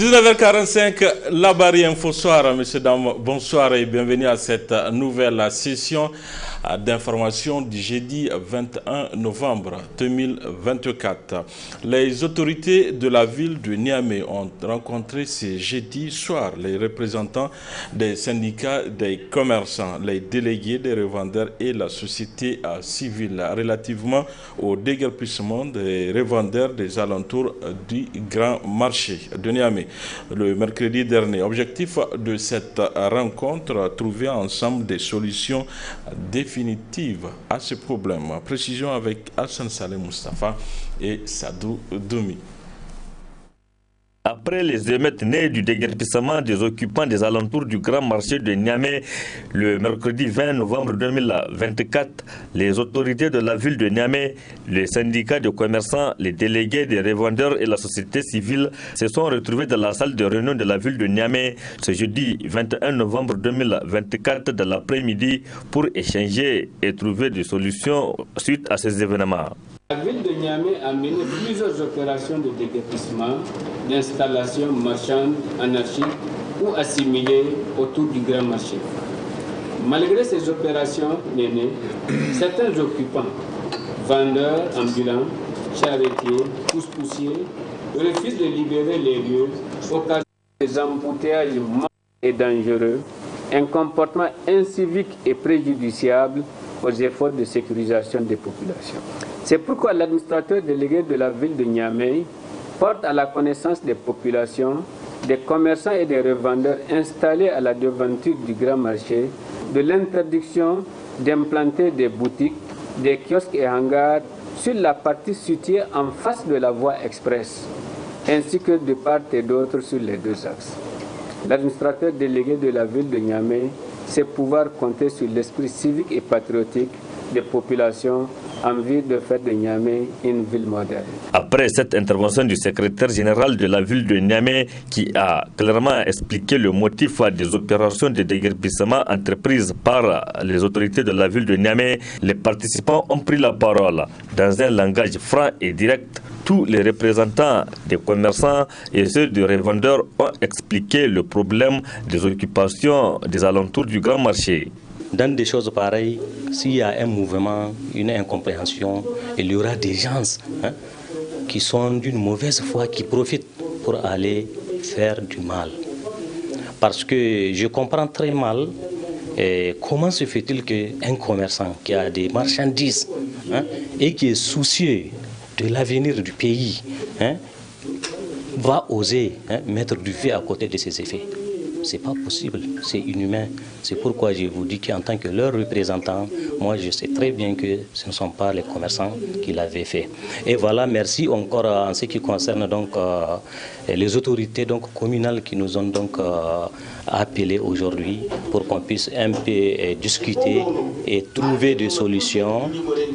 19h45, la barrière Info Soir, messieurs, dames, bonsoir et bienvenue à cette nouvelle session d'information du jeudi 21 novembre 2024. Les autorités de la ville de Niamey ont rencontré ce jeudi soir les représentants des syndicats des commerçants, les délégués des revendeurs et la société civile relativement au déguerpissement des revendeurs des alentours du grand marché de Niamey le mercredi dernier. Objectif de cette rencontre, trouver ensemble des solutions définitives à ce problème. Précision avec Hassan Saleh Mustafa et Sadou Doumi. Après les émeutes nées du déguerpissement des occupants des alentours du grand marché de Niamey le mercredi 20 novembre 2024, les autorités de la ville de Niamey, les syndicats de commerçants, les délégués des revendeurs et la société civile se sont retrouvés dans la salle de réunion de la ville de Niamey ce jeudi 21 novembre 2024 de l'après-midi pour échanger et trouver des solutions suite à ces événements. La ville de Niamey a mené plusieurs opérations de déguerpissement, d'installation marchande anarchique ou assimilée autour du grand marché. Malgré ces opérations menées, certains occupants, vendeurs ambulants, charretiers, pousse-poussiers, refusent de libérer les lieux, occasionnant des embouteillages morts et dangereux, un comportement incivique et préjudiciable aux efforts de sécurisation des populations. C'est pourquoi l'administrateur délégué de la ville de Niamey porte à la connaissance des populations, des commerçants et des revendeurs installés à la devanture du grand marché de l'interdiction d'implanter des boutiques, des kiosques et hangars sur la partie située en face de la voie express, ainsi que de part et d'autre sur les deux axes. L'administrateur délégué de la ville de Niamey sait pouvoir compter sur l'esprit civique et patriotique des populations en vue de faire de Niamey une ville moderne. Après cette intervention du secrétaire général de la ville de Niamey qui a clairement expliqué le motif des opérations de déguerpissement entreprises par les autorités de la ville de Niamey, les participants ont pris la parole dans un langage franc et direct. Tous les représentants des commerçants et ceux des revendeurs ont expliqué le problème des occupations des alentours du grand marché. Dans des choses pareilles, s'il y a un mouvement, une incompréhension, il y aura des gens qui sont d'une mauvaise foi, qui profitent pour aller faire du mal. Parce que je comprends très mal comment se fait-il qu'un commerçant qui a des marchandises et qui est soucieux de l'avenir du pays va oser mettre du feu à côté de ses effets. C'est pas possible, c'est inhumain. C'est pourquoi je vous dis qu'en tant que leur représentant, moi je sais très bien que ce ne sont pas les commerçants qui l'avaient fait. Et voilà, merci encore en ce qui concerne donc les autorités donc communales qui nous ont donc appelés aujourd'hui pour qu'on puisse un peu discuter et trouver des solutions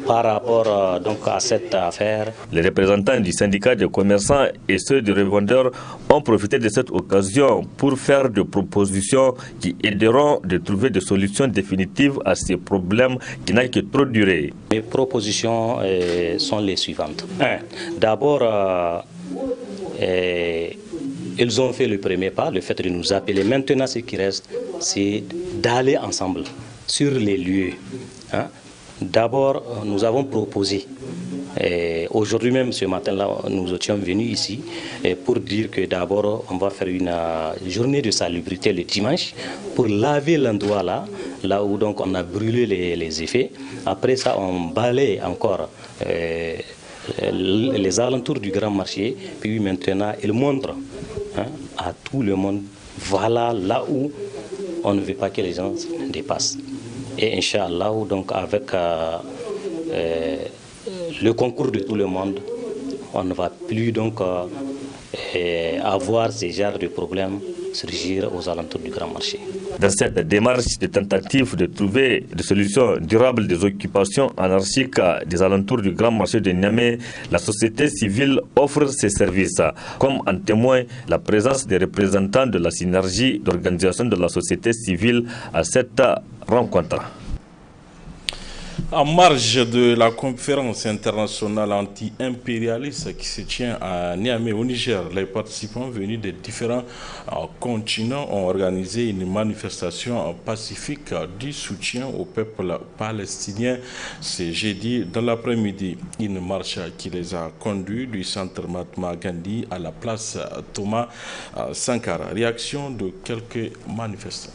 par rapport donc à cette affaire. Les représentants du syndicat des commerçants et ceux des revendeurs ont profité de cette occasion pour faire des propositions qui aideront de trouver des solutions définitives à ces problèmes qui n'ont que trop duré. Mes propositions sont les suivantes. D'abord, ils ont fait le premier pas, le fait de nous appeler. Maintenant, ce qui reste, c'est d'aller ensemble sur les lieux. D'abord, nous avons proposé, aujourd'hui même ce matin-là, nous étions venus ici pour dire que d'abord, on va faire une journée de salubrité le dimanche pour laver l'endroit là où donc on a brûlé les effets. Après ça, on balaye encore les alentours du grand marché. Puis maintenant, il montre à tout le monde, voilà là où on ne veut pas que les gens dépassent. Et Inch'Allah, donc avec le concours de tout le monde, on ne va plus donc avoir ce genre de problèmes surgir aux alentours du grand marché. Dans cette démarche de tentative de trouver des solutions durables des occupations anarchiques des alentours du grand marché de Niamey, la société civile offre ses services, comme en témoigne la présence des représentants de la synergie d'organisation de la société civile à cette rencontre. En marge de la conférence internationale anti-impérialiste qui se tient à Niamey au Niger, les participants venus des différents continents ont organisé une manifestation pacifique du soutien au peuple palestinien ce jeudi dans l'après-midi. Une marche qui les a conduits du centre Mahatma Gandhi à la place Thomas Sankara. Réaction de quelques manifestants.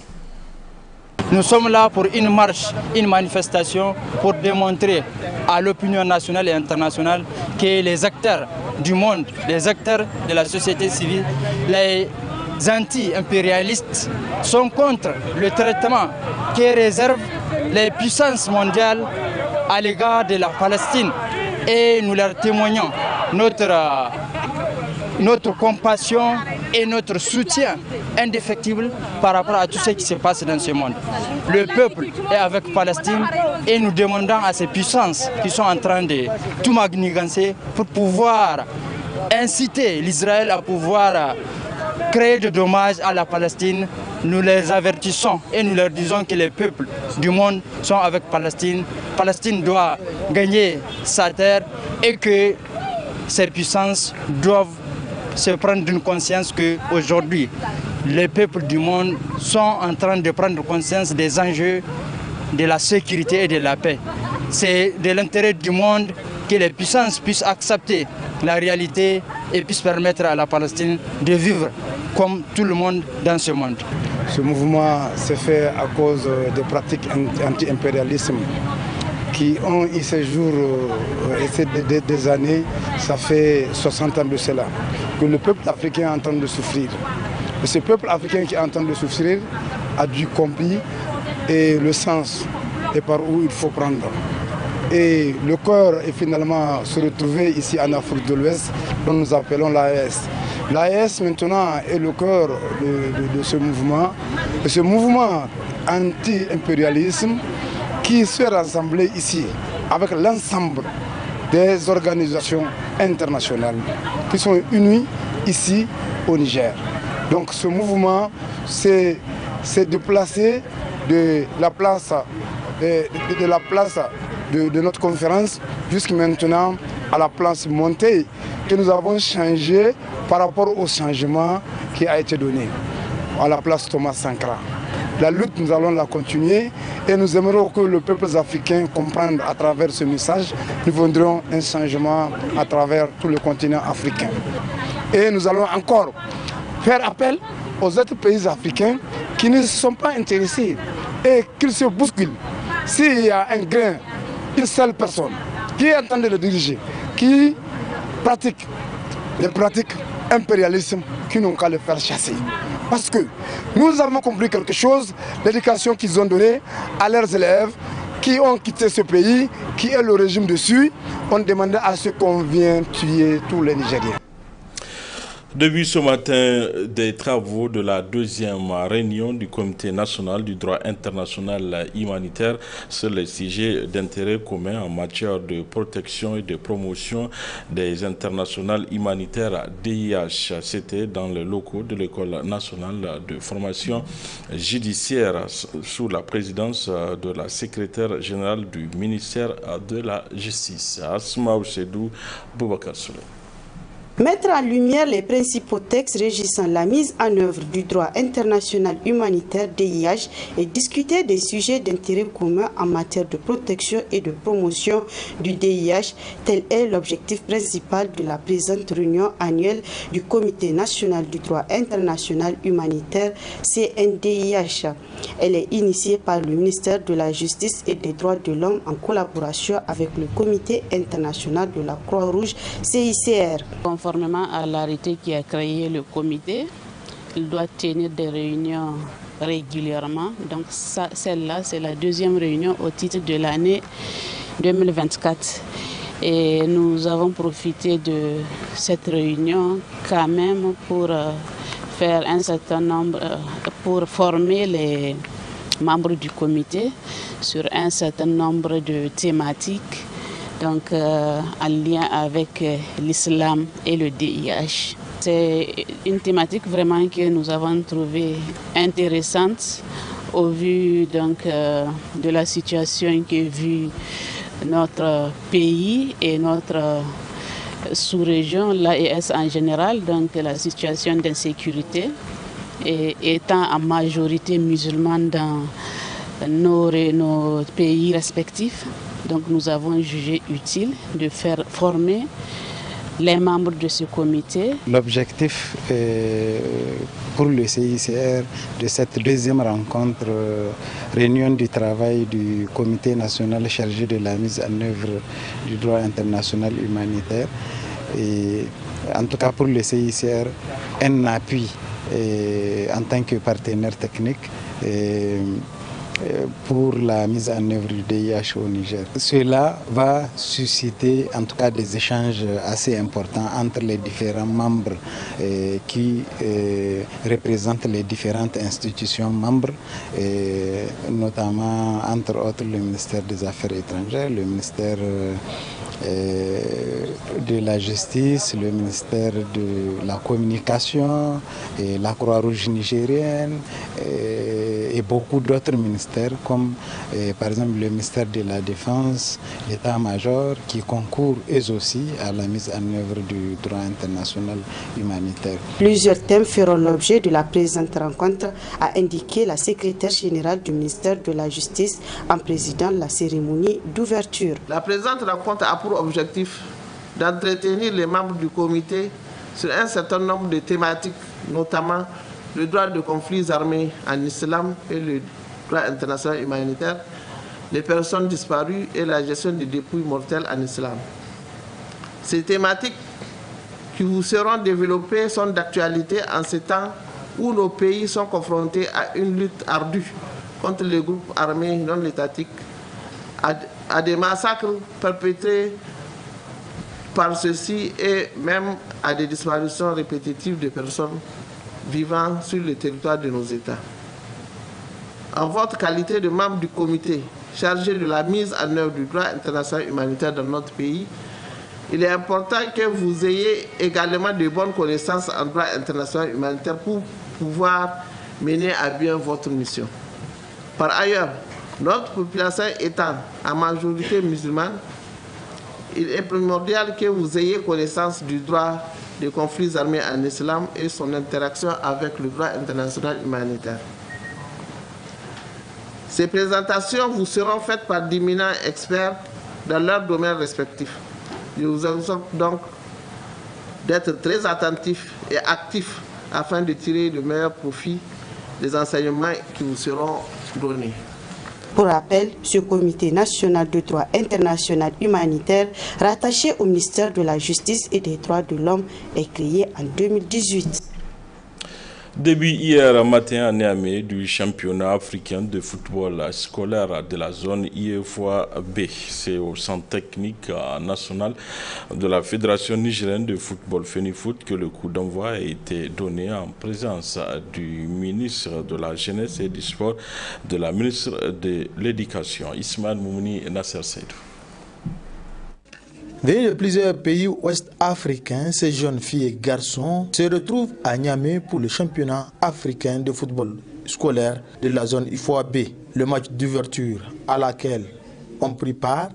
Nous sommes là pour une marche, une manifestation pour démontrer à l'opinion nationale et internationale que les acteurs du monde, les acteurs de la société civile, les anti-impérialistes sont contre le traitement que réservent les puissances mondiales à l'égard de la Palestine. Et nous leur témoignons notre compassion et notre soutien indéfectible par rapport à tout ce qui se passe dans ce monde. Le peuple est avec Palestine et nous demandons à ces puissances qui sont en train de tout manigancer pour pouvoir inciter l'Israël à pouvoir créer de dommages à la Palestine. Nous les avertissons et nous leur disons que les peuples du monde sont avec Palestine. Palestine doit gagner sa terre et que ces puissances doivent se prendre d'une conscience qu'aujourd'hui, les peuples du monde sont en train de prendre conscience des enjeux de la sécurité et de la paix. C'est de l'intérêt du monde que les puissances puissent accepter la réalité et puissent permettre à la Palestine de vivre comme tout le monde dans ce monde. Ce mouvement s'est fait à cause des pratiques anti-impérialisme qui ont eu ces jours et des années, ça fait 60 ans de cela, que le peuple africain est en train de souffrir. Et ce peuple africain qui est en train de souffrir a dû comprendre et le sens et par où il faut prendre. Et le corps est finalement se retrouvé ici en Afrique de l'Ouest, dont nous appelons l'AES. L'AES maintenant est le cœur de ce mouvement. Et ce mouvement anti-impérialisme qui s'est rassemblé ici avec l'ensemble des organisations internationales qui sont unies ici au Niger. Donc ce mouvement s'est déplacé de la place de notre conférence jusqu'à maintenant à la place montée que nous avons changé par rapport au changement qui a été donné à la place Thomas Sankara. La lutte, nous allons la continuer et nous aimerons que le peuple africain comprenne à travers ce message. Nous voudrons un changement à travers tout le continent africain. Et nous allons encore faire appel aux autres pays africains qui ne sont pas intéressés et qu'ils se bousculent. S'il y a un grain, une seule personne qui est en train de le diriger, qui pratique les pratiques impérialisme, qui n'ont qu'à le faire chasser. Parce que nous avons compris quelque chose, l'éducation qu'ils ont donnée à leurs élèves qui ont quitté ce pays, qui est le régime dessus, on demandait à ce qu'on vienne tuer tous les Nigériens. Depuis ce matin, des travaux de la deuxième réunion du Comité national du droit international humanitaire sur les sujets d'intérêt commun en matière de protection et de promotion des internationales humanitaires DIH. C'était dans les locaux de l'École nationale de formation judiciaire sous la présidence de la secrétaire générale du ministère de la Justice, Asma Oussedou Boubacar Souley. Mettre en lumière les principaux textes régissant la mise en œuvre du droit international humanitaire DIH et discuter des sujets d'intérêt commun en matière de protection et de promotion du DIH, tel est l'objectif principal de la présente réunion annuelle du Comité national du droit international humanitaire CNDIH. Elle est initiée par le ministère de la Justice et des Droits de l'Homme en collaboration avec le Comité international de la Croix-Rouge CICR. Conformément à l'arrêté qui a créé le comité, il doit tenir des réunions régulièrement. Donc celle-là, c'est la deuxième réunion au titre de l'année 2024. Et nous avons profité de cette réunion quand même pour faire un certain nombre, pour former les membres du comité sur un certain nombre de thématiques. Donc en lien avec l'islam et le DIH. C'est une thématique vraiment que nous avons trouvée intéressante au vu donc, de la situation que vit notre pays et notre sous-région, l'AES en général, donc la situation d'insécurité, et étant en majorité musulmane dans nos pays respectifs, donc nous avons jugé utile de faire former les membres de ce comité. L'objectif pour le CICR de cette deuxième rencontre, réunion du travail du comité national chargé de la mise en œuvre du droit international humanitaire, et en tout cas pour le CICR, un appui en tant que partenaire technique pour la mise en œuvre du DIH au Niger. Cela va susciter en tout cas des échanges assez importants entre les différents membres qui représentent les différentes institutions membres, notamment entre autres le ministère des Affaires étrangères, le ministère de la Justice, le ministère de la Communication, et la Croix-Rouge nigérienne et beaucoup d'autres ministères comme par exemple le ministère de la Défense, l'État-major qui concourent eux aussi à la mise en œuvre du droit international humanitaire. Plusieurs thèmes feront l'objet de la présente rencontre, a indiqué la secrétaire générale du ministère de la Justice en présidant la cérémonie d'ouverture. La présente rencontre a pour objectif d'entretenir les membres du comité sur un certain nombre de thématiques, notamment le droit de conflits armés en islam et le droit international humanitaire, les personnes disparues et la gestion des dépouilles mortelles en islam. Ces thématiques qui vous seront développées sont d'actualité en ces temps où nos pays sont confrontés à une lutte ardue contre les groupes armés non étatiques, à des massacres perpétrés par ceux-ci et même à des disparitions répétitives de personnes vivant sur le territoire de nos États. En votre qualité de membre du comité chargé de la mise en œuvre du droit international humanitaire dans notre pays, il est important que vous ayez également de bonnes connaissances en droit international humanitaire pour pouvoir mener à bien votre mission. Par ailleurs, notre population étant en majorité musulmane, il est primordial que vous ayez connaissance du droit des conflits armés en islam et son interaction avec le droit international humanitaire. Ces présentations vous seront faites par d'éminents experts dans leurs domaines respectifs. Je vous exhorte donc d'être très attentifs et actifs afin de tirer le meilleur profit des enseignements qui vous seront donnés. Pour rappel, ce comité national de droit international humanitaire, rattaché au ministère de la Justice et des droits de l'homme, est créé en 2018. Début hier matin à Niamey du championnat africain de football scolaire de la zone IEFOA B. C'est au centre technique national de la Fédération nigérienne de football FENIFOOT que le coup d'envoi a été donné en présence du ministre de la Jeunesse et du Sport, de la ministre de l'Éducation, Ismaël Moumouni Nasser Seydou. Venus de plusieurs pays ouest-africains, ces jeunes filles et garçons se retrouvent à Niamey pour le championnat africain de football scolaire de la zone IFOA B. Le match d'ouverture à laquelle ont pris part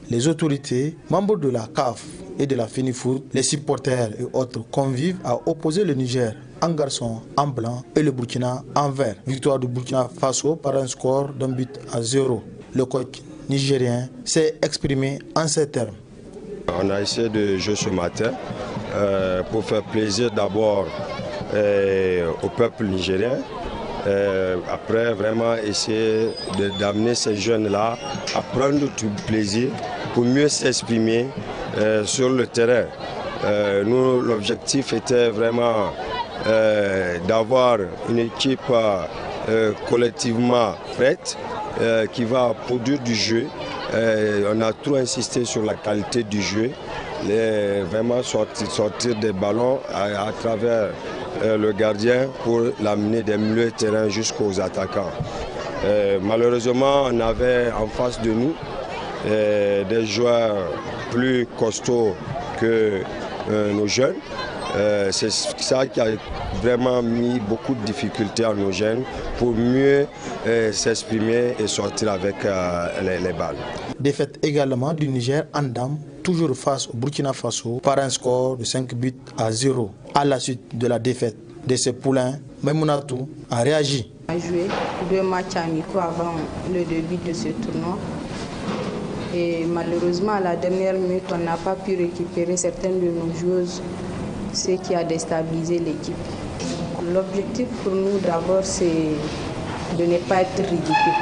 les autorités, membres de la CAF et de la FENIFOOT, les supporters et autres convives à opposer le Niger en garçon en blanc et le Burkina en vert. Victoire du Burkina Faso par un score d'1-0. Le coach nigérien s'est exprimé en ces termes. On a essayé de jouer ce matin pour faire plaisir d'abord au peuple nigérien. Après, vraiment essayer d'amener ces jeunes-là à prendre du plaisir pour mieux s'exprimer sur le terrain. Nous, l'objectif était vraiment d'avoir une équipe collectivement prête qui va produire du jeu. On a trop insisté sur la qualité du jeu, vraiment sortir des ballons à travers le gardien pour l'amener des milieux de terrain jusqu'aux attaquants. Malheureusement, on avait en face de nous des joueurs plus costauds que nos jeunes. C'est ça qui a vraiment mis beaucoup de difficultés à nos jeunes pour mieux s'exprimer et sortir avec les balles. Défaite également du Niger en dames, toujours face au Burkina Faso, par un score de 5-0. À la suite de la défaite de ses poulains, Maïmounatou a réagi. On a joué 2 matchs amicaux avant le début de ce tournoi. Et malheureusement, à la dernière minute, on n'a pas pu récupérer certaines de nos joueuses, ce qui a déstabilisé l'équipe. L'objectif pour nous d'abord, c'est de ne pas être ridicule.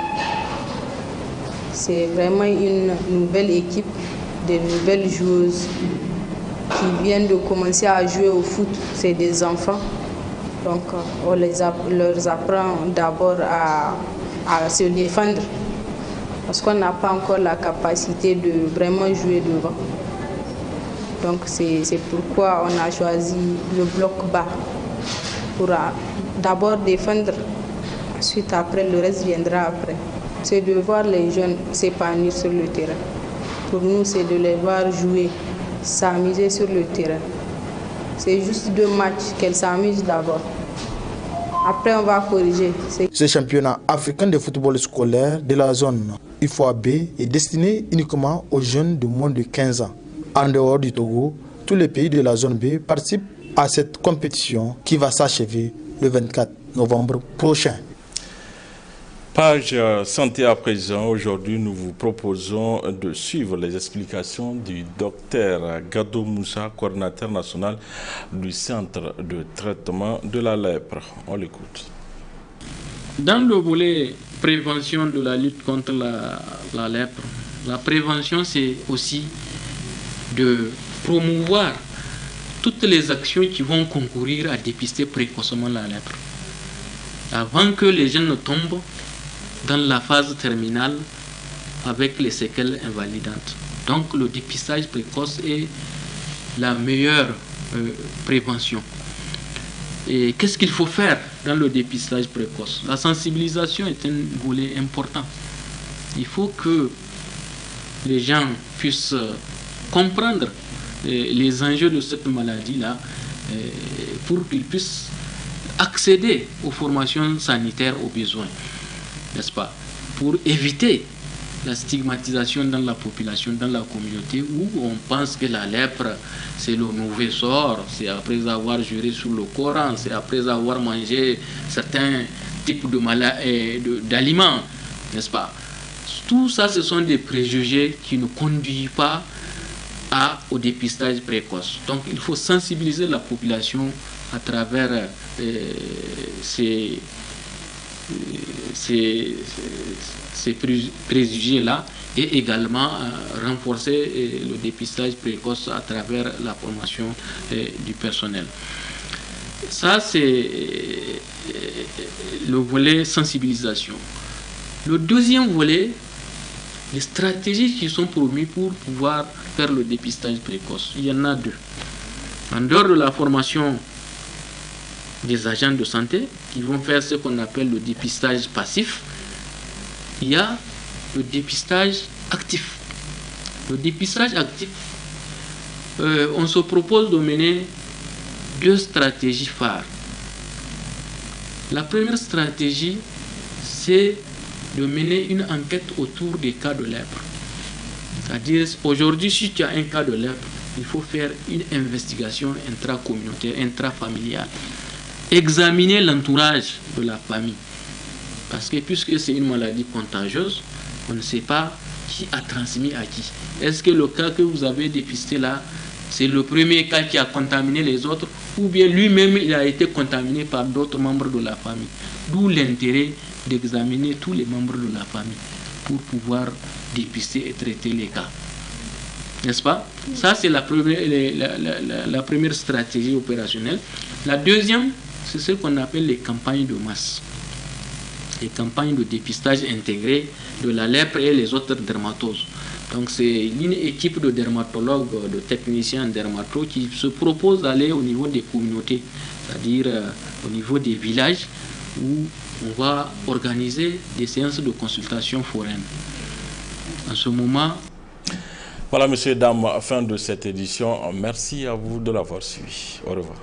C'est vraiment une nouvelle équipe, de nouvelles joueuses qui viennent de commencer à jouer au foot. C'est des enfants. Donc on leur apprend d'abord à se défendre. Parce qu'on n'a pas encore la capacité de vraiment jouer devant. Donc c'est pourquoi on a choisi le bloc bas pour d'abord défendre, ensuite après le reste viendra après. C'est de voir les jeunes s'épanouir sur le terrain. Pour nous, c'est de les voir jouer, s'amuser sur le terrain. C'est juste 2 matchs qu'elles s'amusent d'abord. Après, on va corriger. Ce championnat africain de football scolaire de la zone IFOA-B est destiné uniquement aux jeunes de moins de 15 ans. En dehors du Togo, tous les pays de la zone B participent à cette compétition qui va s'achever le 24 novembre prochain. Page santé à présent. Aujourd'hui, nous vous proposons de suivre les explications du docteur Gado Moussa, coordinateur national du centre de traitement de la lèpre. On l'écoute. Dans le volet prévention de la lutte contre la lèpre, la prévention, c'est aussi de promouvoir toutes les actions qui vont concourir à dépister précocement la lèpre, avant que les jeunes ne tombent dans la phase terminale avec les séquelles invalidantes. Donc le dépistage précoce est la meilleure prévention. Et qu'est-ce qu'il faut faire dans le dépistage précoce? La sensibilisation est un volet important. Il faut que les gens puissent comprendre les enjeux de cette maladie-là pour qu'ils puissent accéder aux formations sanitaires aux besoins, n'est-ce pas? Pour éviter la stigmatisation dans la population, dans la communauté, où on pense que la lèpre, c'est le mauvais sort, c'est après avoir juré sur le Coran, c'est après avoir mangé certains types d'aliments, n'est-ce pas? Tout ça, ce sont des préjugés qui ne conduisent pas au dépistage précoce. Donc, il faut sensibiliser la population à travers ces préjugés-là et également renforcer le dépistage précoce à travers la formation du personnel. Ça, c'est le volet sensibilisation. Le deuxième volet, les stratégies qui sont promues pour pouvoir faire le dépistage précoce. Il y en a 2. En dehors de la formation des agents de santé qui vont faire ce qu'on appelle le dépistage passif, il y a le dépistage actif. Le dépistage actif, on se propose de mener 2 stratégies phares. La première stratégie, c'est de mener une enquête autour des cas de lèpre. C'est-à-dire, aujourd'hui, si tu as un cas de lèpre, il faut faire une investigation intracommunautaire, intrafamiliale. Examiner l'entourage de la famille. Parce que puisque c'est une maladie contagieuse, on ne sait pas qui a transmis à qui. Est-ce que le cas que vous avez dépisté là, c'est le premier cas qui a contaminé les autres, ou bien lui-même il a été contaminé par d'autres membres de la famille? D'où l'intérêt d'examiner tous les membres de la famille pour pouvoir dépister et traiter les cas. N'est-ce pas? Ça, c'est la première stratégie opérationnelle. La deuxième, c'est ce qu'on appelle les campagnes de masse. Les campagnes de dépistage intégré de la lèpre et les autres dermatoses. Donc, c'est une équipe de dermatologues, de techniciens dermatologues qui se propose d'aller au niveau des communautés, c'est-à-dire au niveau des villages où on va organiser des séances de consultation foraine. En ce moment, Voilà, messieurs et dames, fin de cette édition. Merci à vous de l'avoir suivi. Au revoir.